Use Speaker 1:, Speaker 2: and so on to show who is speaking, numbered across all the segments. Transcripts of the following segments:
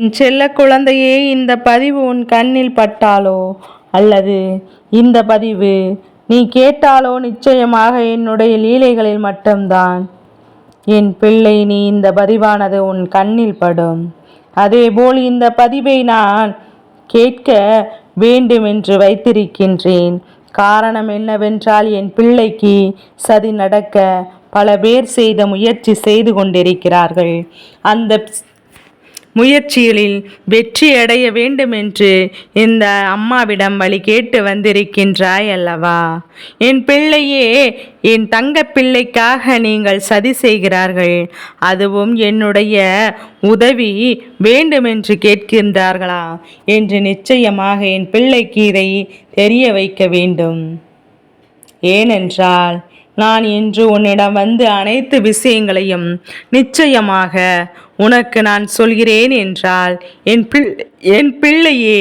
Speaker 1: என் செல்ல குழந்தையே, இந்த பதிவு உன் கண்ணில் பட்டாலோ அல்லது இந்த பதிவு நீ கேட்டாலோ நிச்சயமாக என்னுடைய லீலைகளில் மட்டும்தான். என் பிள்ளை, நீ இந்த பதிவானது உன் கண்ணில் படும். அதேபோல் இந்த பதிவை நான் கேட்க வேண்டுமென்று வைத்திருக்கின்றேன். காரணம் என்னவென்றால், என் பிள்ளைக்கு சதி நடக்க பல பேர் முயற்சி செய்து கொண்டிருக்கிறார்கள். அந்த முயற்சிகளில் வெற்றி அடைய வேண்டும் என்று இந்த அம்மாவிடம் வழி கேட்டு வந்திருக்கின்றாய் அல்லவா? என் பிள்ளையே, என் தங்க பிள்ளைக்காக நீங்கள் சதி செய்கிறார்கள். அதுவும் என்னுடைய உதவி வேண்டுமென்று கேட்கின்றார்களா என்று நிச்சயமாக என் பிள்ளைக்கு இதை தெரிய வைக்க வேண்டும். ஏனென்றால் நான் இன்று உன்னிடம் வந்து அனைத்து விஷயங்களையும் நிச்சயமாக உனக்கு நான் சொல்கிறேன் என்றால், என் பிள்ளையே,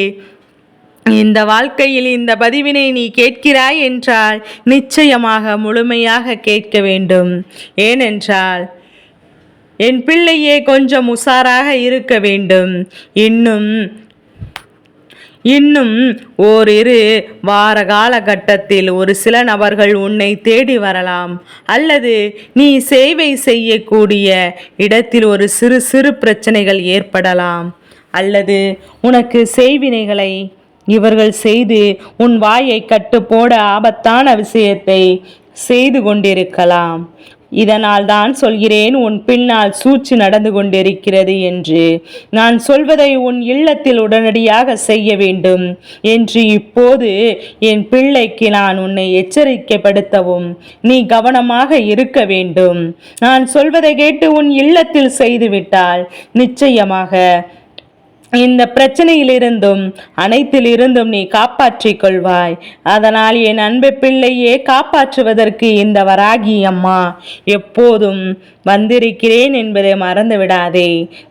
Speaker 1: இந்த வாழ்க்கையில் இந்த பதிவினை நீ கேட்கிறாய் என்றால் நிச்சயமாக முழுமையாக கேட்க வேண்டும். ஏனென்றால் என் பிள்ளையே, கொஞ்சம் உஷாராக இருக்க வேண்டும். இன்னும் ஓரிரு வார காலகட்டத்தில் ஒரு சில நபர்கள் உன்னை தேடி வரலாம். அல்லது நீ சேவை செய்யக்கூடிய இடத்தில் ஒரு சிறு சிறு பிரச்சனைகள் ஏற்படலாம். அல்லது உனக்கு செய்வினைகளை இவர்கள் செய்து உன் வாயை கட்டு போட ஆபத்தான விஷயத்தை செய்து கொண்டிருக்கலாம். இதனால் தான் சொல்கிறேன், உன் பின்னால் சூழ்ச்சி நடந்து கொண்டிருக்கிறது என்று. நான் சொல்வதை உன் இல்லத்தில் உடனடியாக செய்ய வேண்டும் என்று இப்போது என் பிள்ளைக்கு நான் உன்னை எச்சரிக்கைப்படுத்தவும் நீ கவனமாக இருக்க வேண்டும். நான் சொல்வதை கேட்டு உன் இல்லத்தில் செய்துவிட்டால் நிச்சயமாக இந்த பிரச்சனையிலிருந்தும் அனைத்திலிருந்தும் நீ காப்பாற்றிக் கொள்வாய். அதனால் என் அன்பு பிள்ளையே, காப்பாற்றுவதற்கு இந்த வராகி அம்மா எப்போதும் வந்திருக்கிறேன் என்பதை மறந்து விடாதே.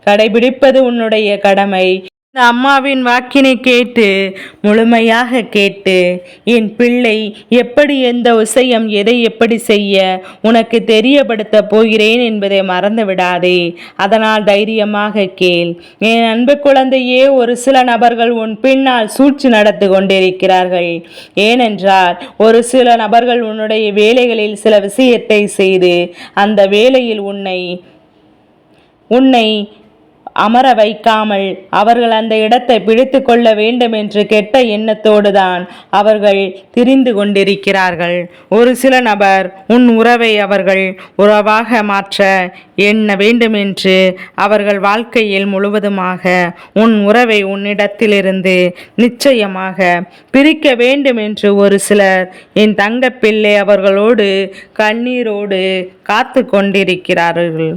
Speaker 1: கடைபிடிப்பது உன்னுடைய கடமை. இந்த அம்மாவின் வாக்கினை கேட்டு முழுமையாக கேட்டு என் பிள்ளை எப்படி எந்த விஷயம் எதை எப்படி செய்ய உனக்கு தெரியப்படுத்த போகிறேன் என்பதை மறந்து விடாதே. அதனால் தைரியமாக கேள். என் அன்பு குழந்தையே, ஒரு சில நபர்கள் உன் பின்னால் சூழ்ச்சி நடந்து கொண்டிருக்கிறார்கள். ஏனென்றால் ஒரு சில நபர்கள் உன்னுடைய வேலைகளில் சில விஷயத்தை செய்து அந்த வேலையில் உன்னை அமர வைக்காமல் அவர்கள் அந்த இடத்தை பிடித்து கொள்ள வேண்டும் என்று கெட்ட எண்ணத்தோடு தான் அவர்கள் திரிந்து கொண்டிருக்கிறார்கள். ஒரு சில நபர் உன் உறவை அவர்கள் உறவாக மாற்ற எண்ண வேண்டும் என்று அவர்கள் வாழ்க்கையில் முழுவதுமாக உன் உறவை உன்னிடத்திலிருந்து நிச்சயமாக பிரிக்க வேண்டும் என்று ஒரு சிலர் என் தங்கப்பிள்ளை அவர்களோடு கண்ணீரோடு காத்து கொண்டிருக்கிறார்கள்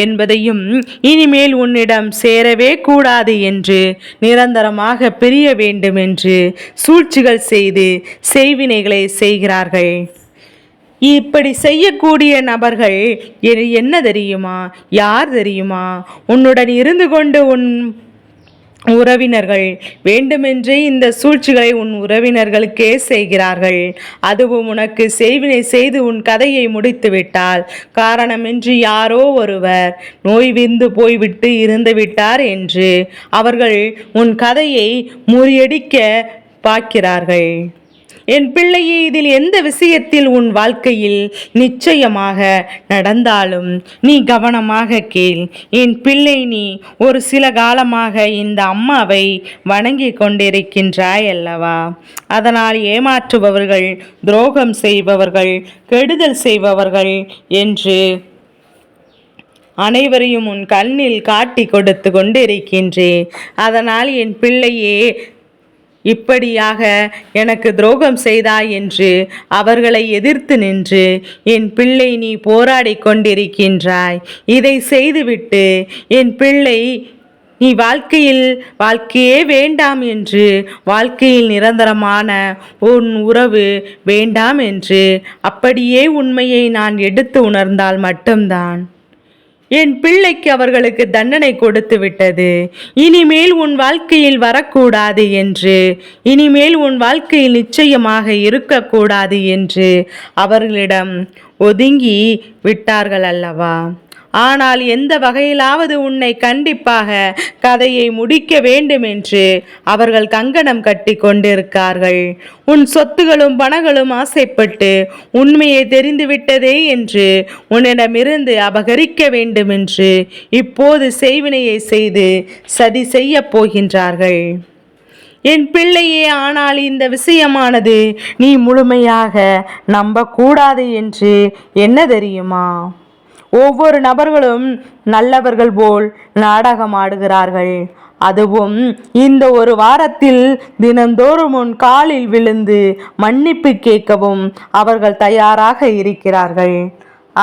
Speaker 1: என்பதையும், இனிமேல் உன்னிடம் சேரவே கூடாது என்று நிரந்தரமாக பிரிய வேண்டும் என்று சூழ்ச்சிகள் செய்து செய்வினைகளை செய்கிறார்கள். இப்படி செய்யக்கூடிய நபர்கள் என்ன தெரியுமா? யார் தெரியுமா? உன்னுடன் இருந்து கொண்டு உன் உறவினர்கள் வேண்டுமென்றே இந்த சூழ்ச்சிகளை உன் உறவினர்களுக்கே செய்கிறார்கள். அதுவும் உனக்கு செய்வினை செய்து உன் கதையை முடித்து விட்டால் காரணமின்றி யாரோ ஒருவர் நோய்விந்து போய்விட்டு இருந்து விட்டார் என்று அவர்கள் உன் கதையை முறியடிக்க பார்க்கிறார்கள். என் பிள்ளையே, இதில் எந்த விஷயத்தில் உன் வாழ்க்கையில் நிச்சயமாக நடந்தாலும் நீ கவனமாக கேள். என் பிள்ளை, நீ ஒரு சில காலமாக இந்த அம்மாவை வணங்கி கொண்டிருக்கின்றாய் அல்லவா? அதனால் ஏமாற்றுபவர்கள், துரோகம் செய்பவர்கள், கெடுதல் செய்பவர்கள் என்று அனைவரையும் உன் கண்ணில் காட்டி கொடுத்து கொண்டிருக்கின்றேன். அதனால் என் பிள்ளையே, இப்படியாக எனக்கு துரோகம் செய்தாய் என்று அவர்களை எதிர்த்து நின்று என் பிள்ளை நீ போராடி கொண்டிருக்கின்றாய். இதை செய்துவிட்டு என் பிள்ளை நீ வாழ்க்கையே வேண்டாம் என்று, வாழ்க்கையில் நிரந்தரமான உன் உறவு வேண்டாம் என்று அப்படியே உண்மையை நான் எடுத்து உணர்ந்தால் மட்டும்தான் என் பிள்ளைக்கு அவர்களுக்கு தண்டனை கொடுத்து விட்டது. இனிமேல் உன் வாழ்க்கையில் வரக்கூடாது என்று, இனிமேல் உன் வாழ்க்கையில் நிச்சயமாக இருக்கக்கூடாது என்று அவர்களிடம் ஒதுங்கி விட்டார்கள் அல்லவா? ஆனால் எந்த வகையிலாவது உன்னை கண்டிப்பாக கதையை முடிக்க வேண்டும் என்று அவர்கள் கங்கணம் கட்டி கொண்டிருக்கார்கள். உன் சொத்துகளும் பணங்களும் ஆசைப்பட்டு உண்மையை தெரிந்துவிட்டதே என்று உன்னிடமிருந்து அபகரிக்க வேண்டும் என்று இப்போது செய்வினையை செய்து சதி செய்ய போகின்றார்கள். என் பிள்ளையே, ஆனால் இந்த விஷயமானது நீ முழுமையாக நம்பக்கூடாது என்று என்ன தெரியுமா? ஒவ்வொரு நபர்களும் நல்லவர்கள் போல் நாடகம் ஆடுகிறார்கள். அதுவும் இந்த ஒரு வாரத்தில் தினந்தோறும் உன் காலில் விழுந்து மன்னிப்பு கேட்கவும் அவர்கள் தயாராக இருக்கிறார்கள்.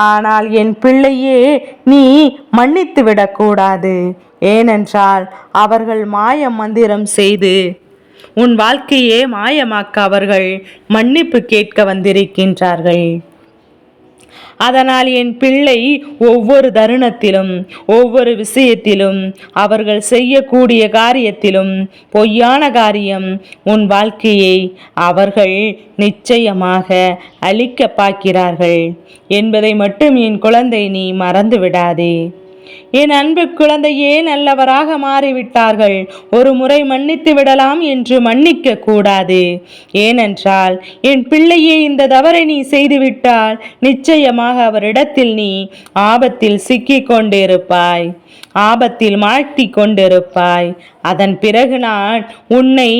Speaker 1: ஆனால் என் பிள்ளையே, நீ மன்னித்து விடக்கூடாது. ஏனென்றால் அவர்கள் மாய மந்திரம் செய்து உன் வாழ்க்கையே மாயமாக்க அவர்கள் மன்னிப்பு கேட்க வந்திருக்கின்றார்கள். அதனால் என் பிள்ளை, ஒவ்வொரு தருணத்திலும் ஒவ்வொரு விஷயத்திலும் அவர்கள் செய்யக்கூடிய காரியத்திலும் பொய்யான காரியம் உன் வாழ்க்கையை அவர்கள் நிச்சயமாக அழிக்க பார்க்கிறார்கள் என்பதை மட்டும் என் குழந்தை நீ மறந்து விடாதே. என் அன்பு குழந்தையே, நல்லவராக மாறிவிட்டார்கள். ஒரு முறை மன்னித்து விடலாம் என்று மன்னிக்க கூடாது. ஏனென்றால் என் பிள்ளையே, இந்த தவறை நீ செய்துவிட்டால் நிச்சயமாக அவரிடத்தில் நீ ஆபத்தில் சிக்கிக் கொண்டிருப்பாய், ஆபத்தில் மாட்டி கொண்டிருப்பாய். அதன் பிறகு நான் உன்னை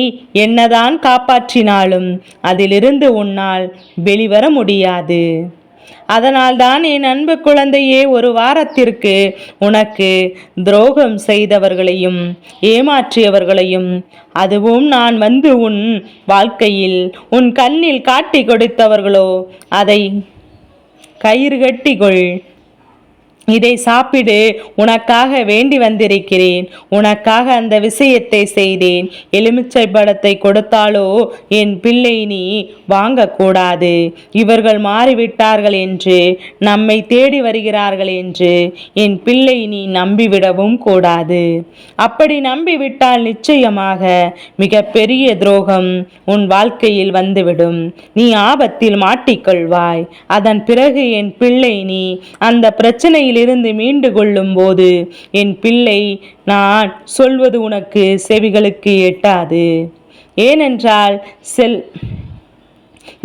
Speaker 1: என்னதான் காப்பாற்றினாலும் அதிலிருந்து உன்னால் வெளிவர முடியாது. அதனால்தான் என் அன்பு குழந்தையே, ஒரு வாரத்திற்கு உனக்கு துரோகம் செய்தவர்களையும் ஏமாற்றியவர்களையும், அதுவும் நான் வந்து உன் வாழ்க்கையில் உன் கண்ணில் காட்டி கொடுத்தவர்களோ அதை கயிறு கட்டிக்கொள். இதை சாப்பிடு, உனக்காக வேண்டி வந்திருக்கிறேன், உனக்காக அந்த விஷயத்தை செய்தேன். எலுமிச்சை பழத்தை கொடுத்தாலோ என் பிள்ளை நீ வாங்கக்கூடாது. இவர்கள் மாறிவிட்டார்கள் என்று, நம்மை தேடி வருகிறார்கள் என்று என் பிள்ளை நீ நம்பிவிடவும் கூடாது. அப்படி நம்பிவிட்டால் நிச்சயமாக மிக பெரிய துரோகம் உன் வாழ்க்கையில் வந்துவிடும். நீ ஆபத்தில் மாட்டிக்கொள்வாய். அதன் பிறகு என் பிள்ளை நீ அந்த பிரச்சனையில் இருந்து மீண்டு கொள்ளும் போது என் பிள்ளை, நான் சொல்வது உனக்கு செவிகளுக்கு எட்டாது. ஏனென்றால்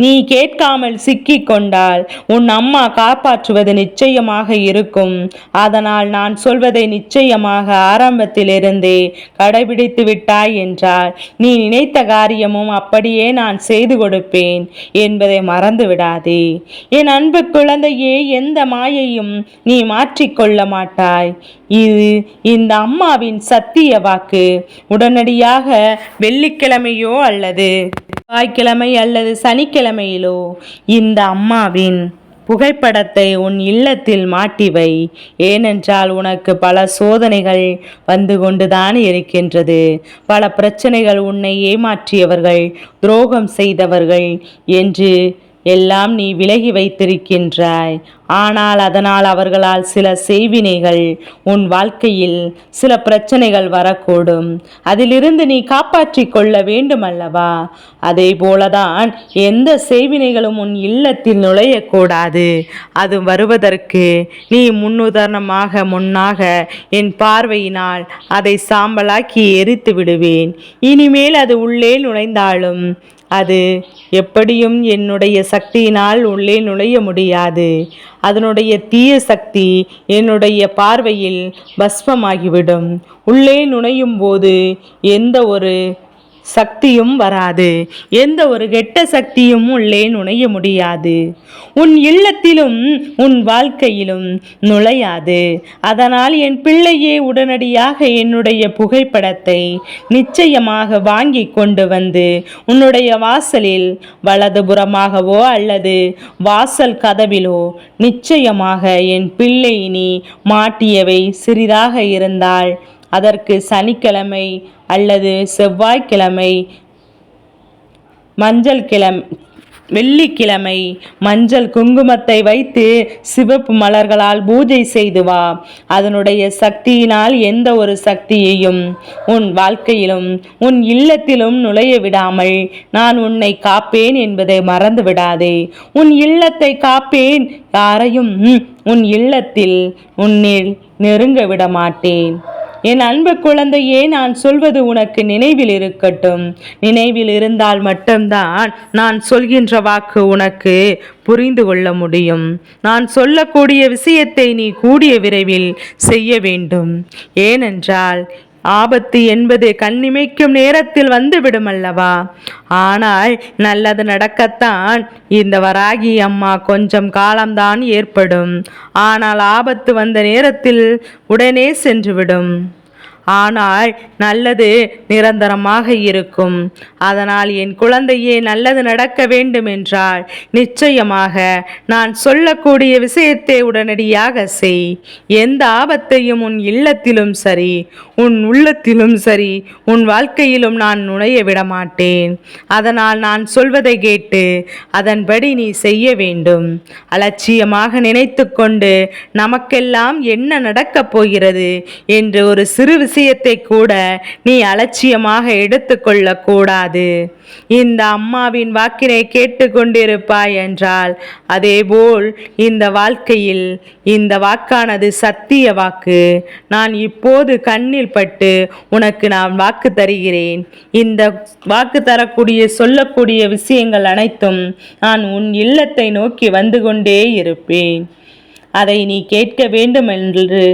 Speaker 1: நீ கேட்காமல் சிக்கிக் கொண்டால் உன் அம்மா காப்பாற்றுவது நிச்சயமாக இருக்கும். அதனால் நான் சொல்வதை நிச்சயமாக ஆரம்பத்திலிருந்தே கடைபிடித்து விட்டாய் என்றால் நீ நினைத்த காரியமும் அப்படியே நான் செய்து கொடுப்பேன் என்பதை மறந்து விடாதே. என் அன்பு குழந்தையே, எந்த மாயையும் நீ மாற்றிக்கொள்ள மாட்டாய். இது இந்த அம்மாவின் சத்திய வாக்கு. உடனடியாக வெள்ளிக்கிழமையோ அல்லது செவ்வாய்க்கிழமை அல்லது சனிக்கிழமையிலோ இந்த அம்மாவின் புகைப்படத்தை உன் இல்லத்தில் மாட்டி வை. ஏனென்றால் உனக்கு பல சோதனைகள் வந்து கொண்டுதான் இருக்கின்றது. பல பிரச்சனைகள், உன்னை ஏமாற்றியவர்கள், துரோகம் செய்தவர்கள் என்று எல்லாம் நீ விலகி வைத்திருக்கின்றாய். ஆனால் அதனால் அவர்களால் சில செய்வினைகள் உன் வாழ்க்கையில் சில பிரச்சனைகள் வரக்கூடும். அதிலிருந்து நீ காப்பாற்றி கொள்ள வேண்டும் அல்லவா? அதே போலதான் எந்த செய்வினைகளும் உன் இல்லத்தில் நுழையக்கூடாது. அது வருவதற்கு நீ முன்னுதாரணமாக முன்னாக என் பார்வையினால் அதை சாம்பலாக்கி எரித்து விடுவேன். இனிமேல் அது உள்ளே நுழைந்தாலும் அது எப்படியும் என்னுடைய சக்தியினால் உள்ளே நுழைய முடியாது. அதனுடைய தீய சக்தி என்னுடைய பார்வையில் பஸ்மமாகிவிடும். உள்ளே நுழையும் போது எந்த ஒரு சக்தியும் வராது, எந்த ஒரு கெட்ட சக்தியும் உள்ளே நுழைய முடியாது. உன் இல்லத்திலும் உன் வாழ்க்கையிலும் நுழையாது. அதனால் என் பிள்ளையே, உடனடியாக என்னுடைய புகைப்படத்தை நிச்சயமாக வாங்கி கொண்டு வந்து உன்னுடைய வாசலில் வலதுபுறமாகவோ அல்லது வாசல் கதவிலோ நிச்சயமாக என் பிள்ளை நீ மாட்டியவை சிறிதாக இருந்தால் அதற்கு சனிக்கிழமை அல்லது செவ்வாய்க்கிழமை, மஞ்சள் கிழமை, வெள்ளிக்கிழமை மஞ்சள் குங்குமத்தை வைத்து சிவப்பு மலர்களால் பூஜை செய்து வா. அதனுடைய சக்தியினால் எந்த ஒரு சக்தியையும் உன் வாழ்க்கையிலும் உன் இல்லத்திலும் நுழைய விடாமல் நான் உன்னை காப்பேன் என்பதை மறந்து விடாதே. உன் இல்லத்தை காப்பேன், யாரையும் உன் இல்லத்தில் உன்னில் நெருங்க விட மாட்டேன். என் அன்பு குழந்தையே, நான் சொல்வது உனக்கு நினைவில் இருக்கட்டும். நினைவில் இருந்தால் மட்டும்தான் நான் சொல்கின்ற வாக்கு உனக்கு புரிந்து கொள்ள முடியும். நான் சொல்லக்கூடிய விஷயத்தை நீ கூடிய விரைவில் செய்ய வேண்டும். ஏனென்றால் ஆபத்து என்பது கண்ணிமைக்கும் நேரத்தில் வந்துவிடும் அல்லவா? ஆனால் நல்லது நடக்கத்தான் இந்த வராகி அம்மா கொஞ்சம் காலம்தான் ஏற்படும். ஆனால் ஆபத்து வந்த நேரத்தில் உடனே சென்றுவிடும். ஆனால் நல்லது நிரந்தரமாக இருக்கும். அதனால் என் குழந்தையே, நல்லது நடக்க வேண்டும் என்றால் நிச்சயமாக நான் சொல்லக்கூடிய விஷயத்தை உடனடியாக செய். எந்த ஆபத்தையும் உன் இல்லத்திலும் சரி, உன் உள்ளத்திலும் சரி, உன் வாழ்க்கையிலும் நான் நுழைய விட மாட்டேன். அதனால் நான் சொல்வதை கேட்டு அதன்படி நீ செய்ய வேண்டும். அலட்சியமாக நினைத்து கொண்டு நமக்கெல்லாம் என்ன நடக்கப் போகிறது என்று ஒரு சிறு விஷயத்தை கூட நீ அலட்சியமாக எடுத்துக்கொள்ள கூடாது. இந்த அம்மாவின் வாக்கினை கேட்டுக்கொண்டிருப்பாய் என்றால் அதேபோல் இந்த வாழ்க்கையில் இந்த வாக்கானது சத்திய வாக்கு. நான் இப்போது கண்ணில் பட்டு உனக்கு நான் வாக்கு தருகிறேன். இந்த வாக்கு தரக்கூடிய சொல்லக்கூடிய விஷயங்கள் அனைத்தும் நான் உன் இல்லத்தை நோக்கி வந்து கொண்டே இருப்பேன். அதை நீ கேட்க வேண்டும் என்று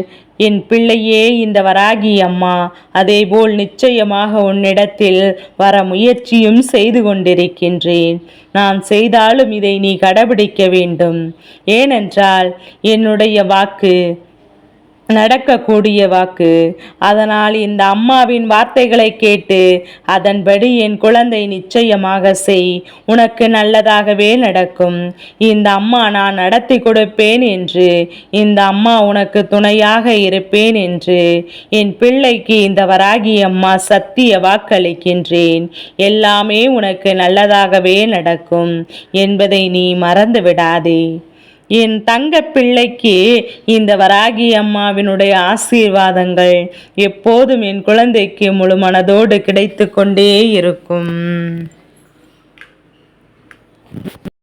Speaker 1: என் பிள்ளையே, இந்த வராகி அம்மா அதேபோல் நிச்சயமாக உன்னிடத்தில் வர முயற்சியும் செய்து கொண்டிருக்கின்றேன். நான் செய்தாலும் இதை நீ கடைபிடிக்க வேண்டும். ஏனென்றால் என்னுடைய வாக்கு நடக்கக்கூடிய வாக்கு. அதனால் இந்த அம்மாவின் வார்த்தைகளை கேட்டு அதன்படி என் குழந்தை நிச்சயமாக செய். உனக்கு நல்லதாகவே நடக்கும். இந்த அம்மா நான் நடத்தி கொடுப்பேன் என்று, இந்த அம்மா உனக்கு துணையாக இருப்பேன் என்று என் பிள்ளைக்கு இந்த வராகி அம்மா சத்திய வாக்களிக்கின்றேன். எல்லாமே உனக்கு நல்லதாகவே நடக்கும் என்பதை நீ மறந்து விடாதே. என் தங்க பிள்ளைக்கு இந்த வராகி அம்மாவினுடைய ஆசீர்வாதங்கள் எப்போதும் என் குழந்தைக்கு முழு மனதோடு கிடைத்து கொண்டே இருக்கும்.